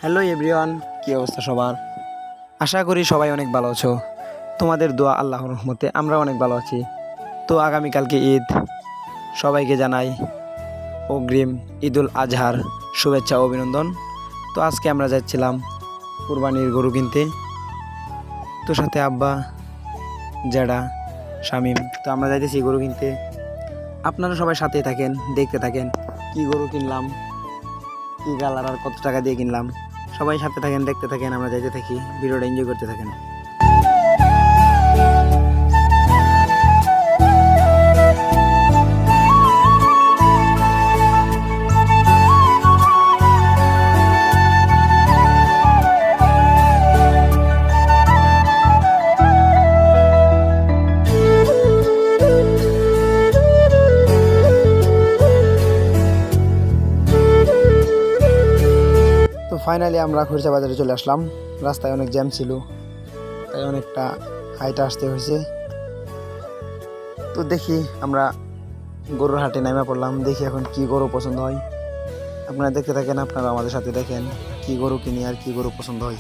Hello everyone, কী অবস্থা সবার? আশা করি সবাই অনেক ভালো আছো। তোমাদের দোয়া আল্লাহর রহমতে আমরা অনেক ভালো আছি। তো আগামীকালকে ঈদ, সবাইকে জানাই অগ্রিম ঈদুল আজহার শুভেচ্ছা ও অভিনন্দন। তো আজকে আমরা যাচ্ছিলাম কুরবানির গরু কিনতে, তো সাথে আব্বা, জেডা, শামিম। তো আমরা যাইতেছি গরু কিনতে। আপনারা সবাই সাথে থাকেন, দেখতে থাকেন কি গরু কিনলাম, কি কালার আর কত টাকা দিয়ে কিনলাম। সবাই সাথে থাকেন, দেখতে থাকেন, আমরা যাইতে থাকি, ভিডিওটা এনজয় করতে থাকেন। তো ফাইনালি আমরা খরিচা বাজারে চলে আসলাম। রাস্তায় অনেক জ্যাম ছিল, তাই অনেকটা হাইটে আসতে হয়েছে। তো দেখি আমরা গরুর হাটে নেমে পড়লাম, দেখি এখন কি গরু পছন্দ হয়। আপনারা দেখতে থাকেন, আপনারা আমাদের সাথে দেখেন কি গরু কিনি আর কি গরু পছন্দ হয়।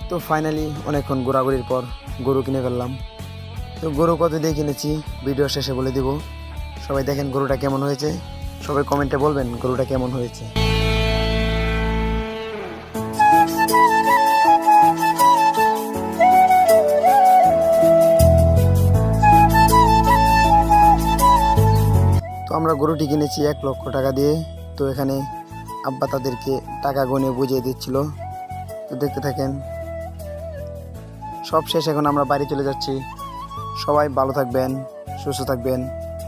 তো ফাইনালি অনেকক্ষণ ঘোরাঘুরির পর গরু কিনে ফেললাম। তো গরু কত দিয়ে কিনেছি ভিডিও শেষে বলে দিব। সবাই দেখেন গরুটা কেমন হয়েছে, সবাই কমেন্টে বলবেন গরুটা কেমন হয়েছে। তো আমরা গরুটি কিনেছি 1,00,000 টাকা দিয়ে। তো এখানে আব্বা তাদেরকে টাকা গুনে বুঝিয়ে দিচ্ছিল, তো দেখতে থাকেন। সব শেষ, এখন আমরা বাড়ি চলে যাচ্ছি। সবাই ভালো থাকবেন, সুস্থ থাকবেন।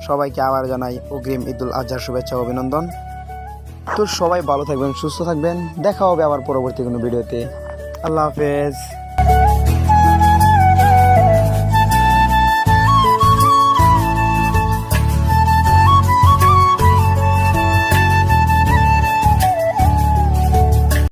সবাইকে আবার জানাই অগ্রিম ঈদুল আজহার শুভেচ্ছা ও অভিনন্দন। তো সবাই ভালো থাকবেন, সুস্থ থাকবেন। দেখা হবে আবার পরবর্তী কোনো ভিডিওতে। আল্লাহ হাফেজ।